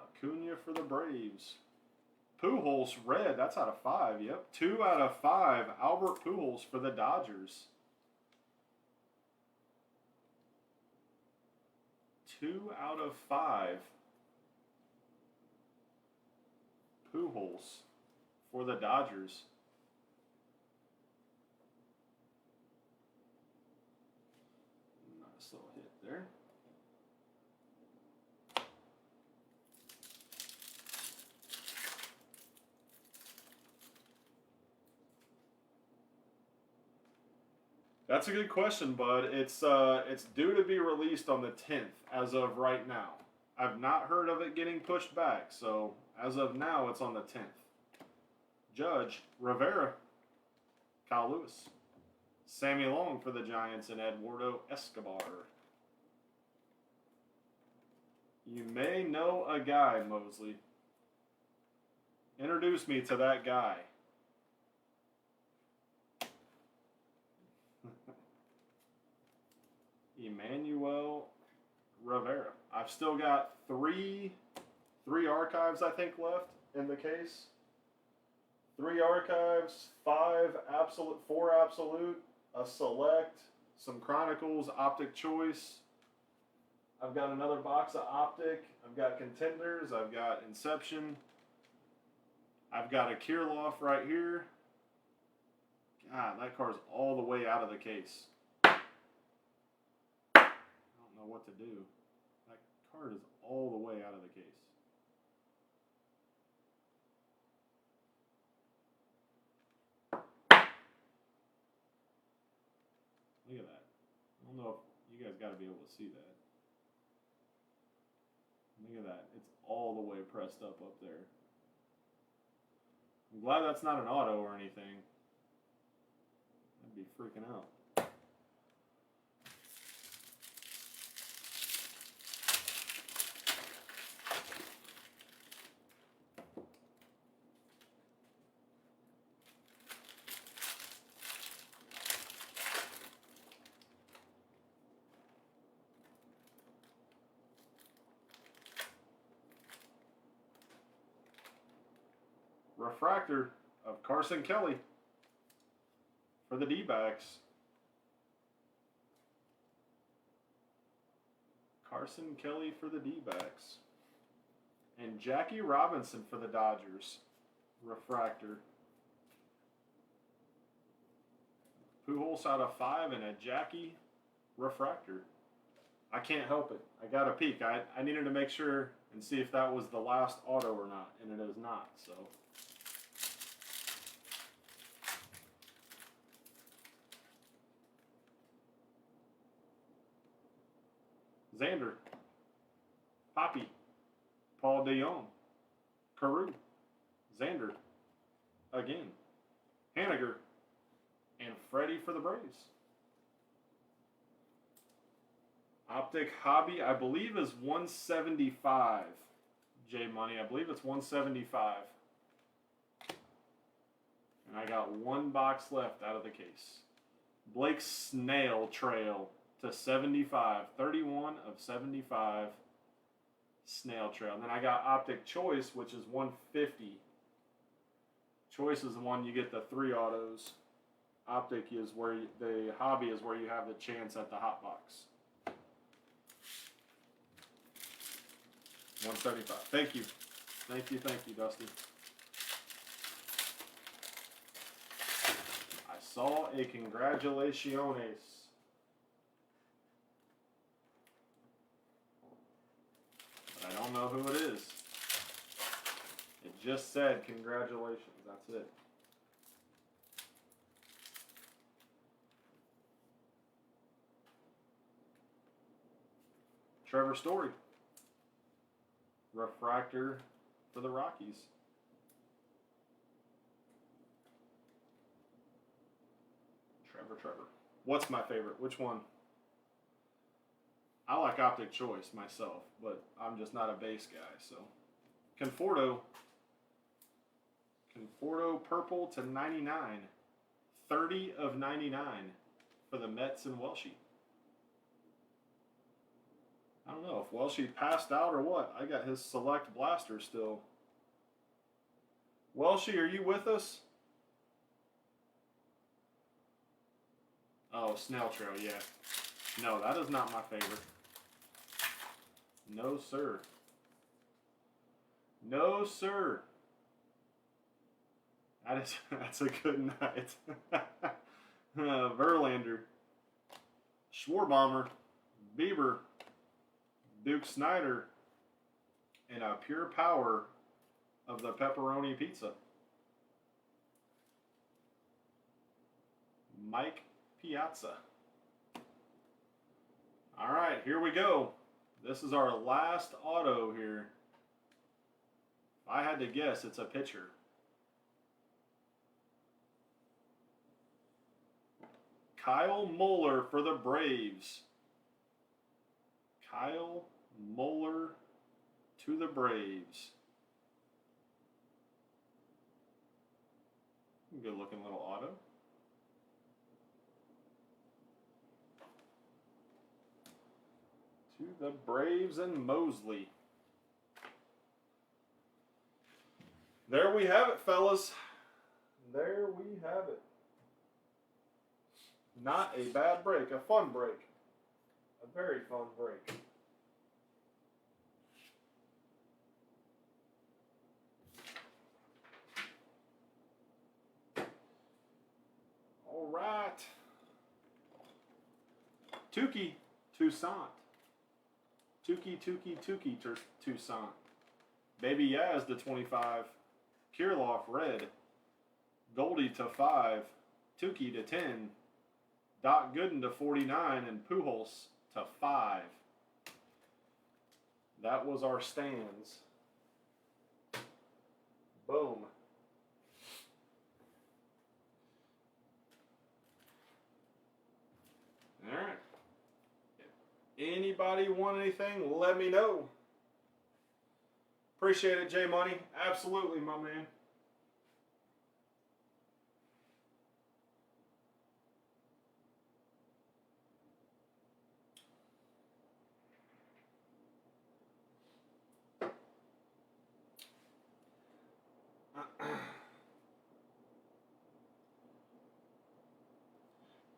Acuna for the Braves. Pujols, red. That's out of 5. Yep. 2 out of 5. Albert Pujols for the Dodgers. 2 out of 5. Pujols for the Dodgers. Nice little hit there. That's a good question, bud. It's due to be released on the 10th as of right now. I've not heard of it getting pushed back, so as of now, it's on the 10th. Judge, Rivera, Kyle Lewis, Sammy Long for the Giants and Eduardo Escobar. You may know a guy, Mosley. Introduce me to that guy. Emmanuel Rivera. I've still got three archives, I think, left in the case. 3 archives, 4 absolute, a select, some Chronicles, Optic Choice. I've got another box of Optic. I've got Contenders. I've got Inception. I've got a Kirilloff right here. God, that card's all the way out of the case. I don't know what to do. That card is all the way out of the case. Look at that. I don't know if you guys got to be able to see that. Look at that. It's all the way pressed up there. I'm glad that's not an auto or anything. I'd be freaking out. Refractor of Carson Kelly for the D-backs. Carson Kelly for the D-backs. And Jackie Robinson for the Dodgers. Refractor. Pujols out of 5 and a Jackie refractor. I can't help it. I got to peek. I needed to make sure and see if that was the last auto or not, and it is not, so. Xander, Poppy, Paul DeYoung, Carew, Xander, again, Haniger, and Freddie for the Braves. Optic Hobby, I believe, is 175. J Money, I believe it's 175. And I got 1 box left out of the case. Blake Snail Trail to 75. 31 of 75. Snail Trail. And then I got Optic Choice, which is 150. Choice is the one you get the 3 autos. Optic is where the Hobby is where you have the chance at the hot box. 175. Thank you. Thank you, Dusty. I saw a congratulaciones. But I don't know who it is. It just said congratulations. That's it. Trevor Story. Refractor for the Rockies. Trevor. What's my favorite? Which one? I like Optic Choice myself, but I'm just not a base guy, so. Conforto purple to 99. 30 of 99 for the Mets and Welshie. I don't know if Welshie passed out or what. I got his select blaster still. Welshie, are you with us? Oh, Snail Trail, yeah. No, that is not my favorite. No, sir. No, sir. That's a good night. Verlander. Schwarbomber. Bieber. Duke Snyder, and a pure power of the pepperoni pizza. Mike Piazza. All right, here we go. This is our last auto here. If I had to guess, it's a pitcher. Kyle Muller for the Braves. Kyle Muller to the Braves. Good looking little auto. To the Braves and Mosley. There we have it, fellas. There we have it. Not a bad break, a fun break. A very fun break. All right. Tukey, Toussaint. Tukey, Toussaint. Baby Yaz to 25. Kirilloff, red. Goldie to 5. Tukey to 10. Doc Gooden to 49. And Pujols to 5. That was our stands. Boom. All right. If anybody want anything, let me know. Appreciate it, J Money. Absolutely, my man.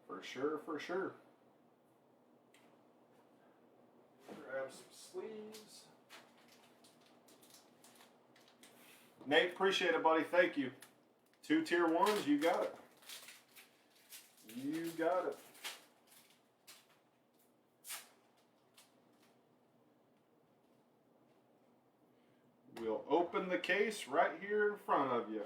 For sure, for sure. Grab some sleeves. Nate, appreciate it, buddy. Thank you. 2 tier 1s, you got it. You got it. We'll open the case right here in front of you.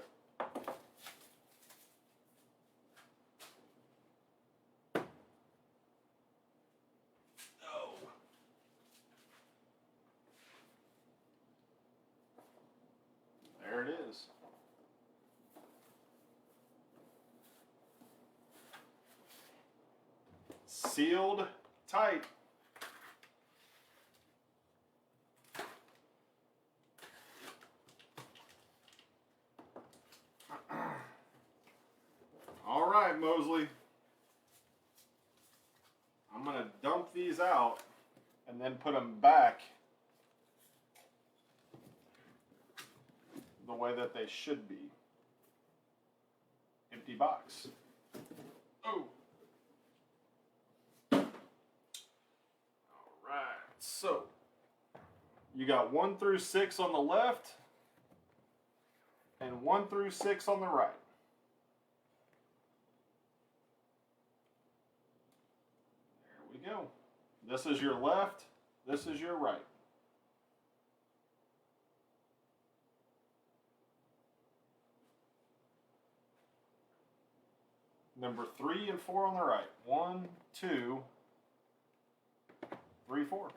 There it is. Sealed tight. All right, Mosley. I'm going to dump these out and then put them back the way that they should be. Empty box. Oh. All right. So, you got 1 through 6 on the left and 1 through 6 on the right. There we go. This is your left. This is your right. Number 3 and 4 on the right. 1, 2, 3, 4.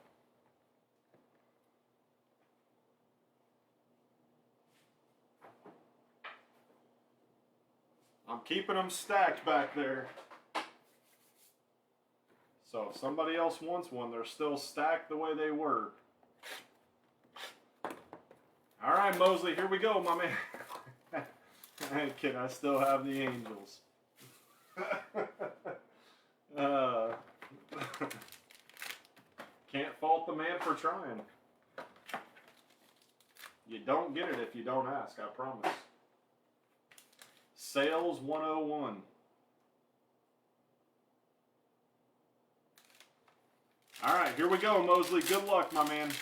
I'm keeping them stacked back there. So if somebody else wants one, they're still stacked the way they were. All right, Mosley, here we go, my man. Can I still have the Angels? Can't fault the man for trying. You don't get it if you don't ask, I promise. Sales 101. All right, here we go, Mosley. Good luck, my man.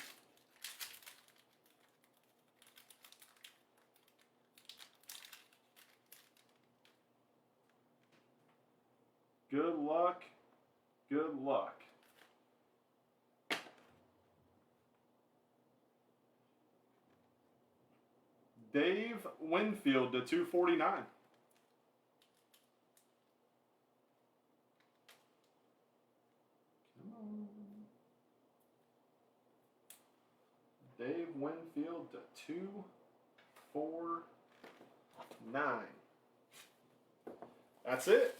Good luck. Good luck. Dave Winfield to 249. Dave Winfield to 249. That's it.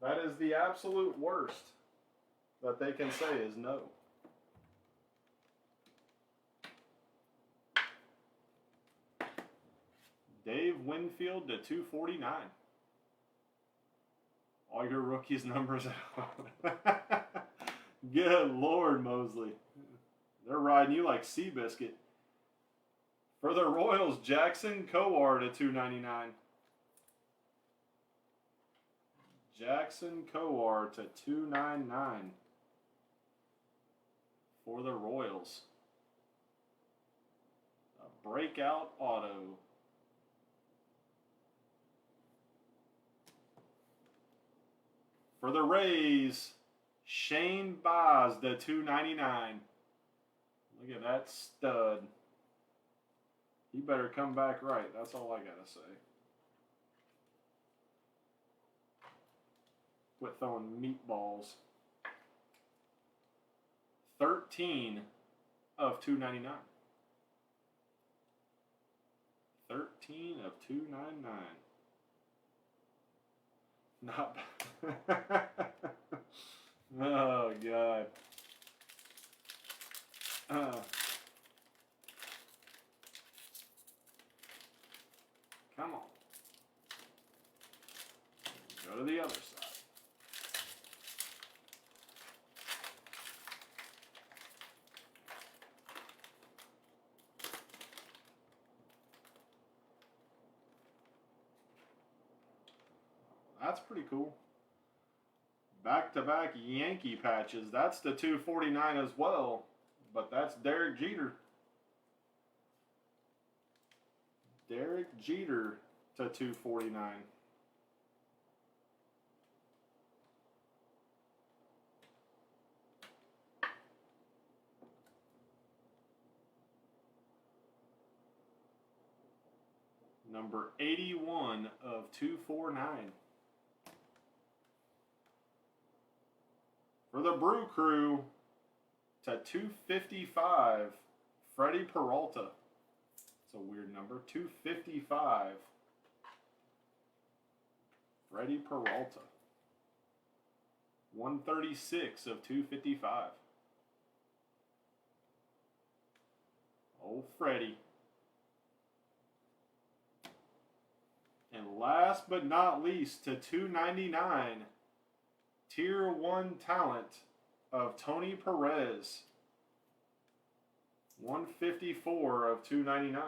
That is the absolute worst that they can say is no. Dave Winfield to 249. All your rookies' numbers out. Good Lord, Mosley. They're riding you like Seabiscuit. For the Royals, Jackson Kowar to 299. Jackson Kowar to 299 for the Royals. A breakout auto. For the Rays, Shane Baz to 299. Look at that stud. He better come back right. That's all I gotta say. Quit throwing meatballs. 13 of 299. 13 of 299. Not bad. Oh, God. Come on. Go to the other side. That's pretty cool. Back-to-back Yankee patches. That's the 249 as well, but that's Derek Jeter. Derek Jeter to 249. Number 81 of 249. For the Brew Crew, to 255, Freddie Peralta. It's a weird number. 255, Freddie Peralta. 136 of 255. Old Freddie. And last but not least, to 299, Tier 1 talent of Tony Perez. 154 of 299.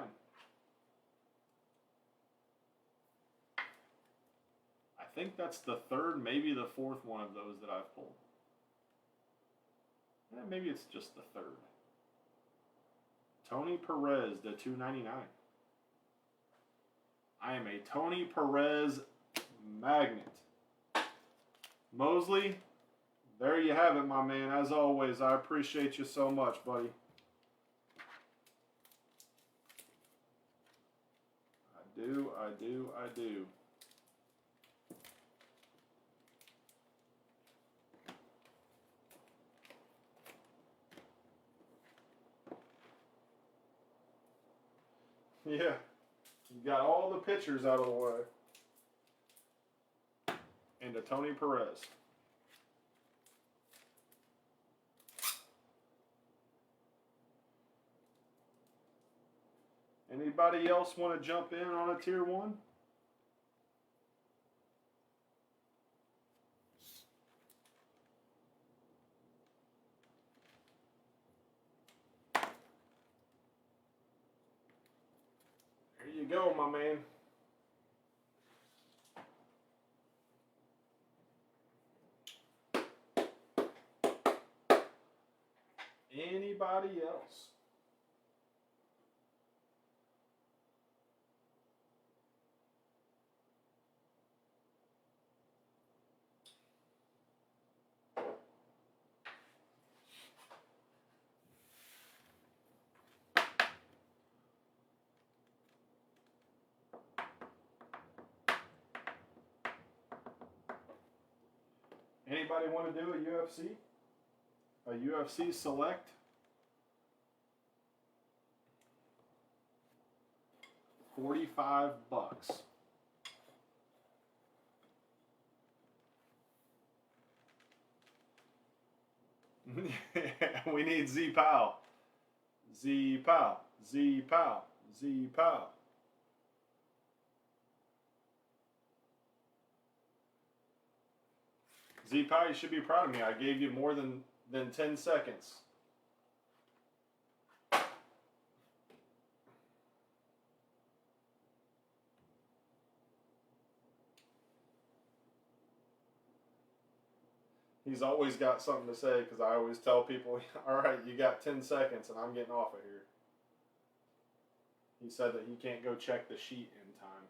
I think that's the third, maybe the fourth one of those that I've pulled. Maybe it's just the third. Tony Perez to 299. I am a Tony Perez magnet. Mosley, there you have it, my man. As always, I appreciate you so much, buddy. I do. Yeah, you got all the pitchers out of the way. And to Tony Perez. Anybody else want to jump in on a Tier 1? There you go, my man. Anybody else? Anybody want to do a UFC? A UFC select? $45. We need Z Pow. Z Pow. Z Pow. Z Pow. Z Pow, you should be proud of me. I gave you more than 10 seconds. He's always got something to say because I always tell people, all right, you got 10 seconds and I'm getting off of here. He said that he can't go check the sheet in time.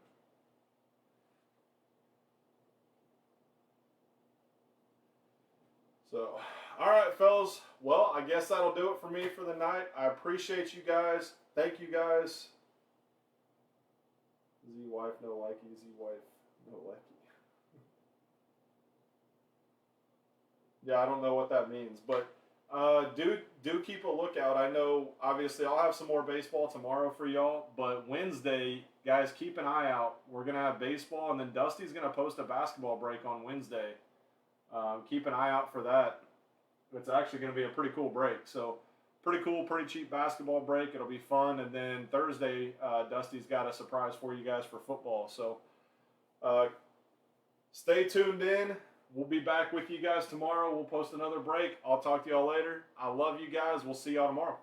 So, all right, fellas. Well, I guess that'll do it for me for the night. I appreciate you guys. Thank you guys. Z-wife, no likey. Z-wife, no likey. Yeah, I don't know what that means, but do keep a lookout. I know, obviously, I'll have some more baseball tomorrow for y'all, but Wednesday, guys, keep an eye out. We're going to have baseball, and then Dusty's going to post a basketball break on Wednesday. Keep an eye out for that. It's actually going to be a pretty cool break. So, pretty cool, pretty cheap basketball break. It'll be fun. And then Thursday, Dusty's got a surprise for you guys for football. So, stay tuned in. We'll be back with you guys tomorrow. We'll post another break. I'll talk to y'all later. I love you guys. We'll see y'all tomorrow.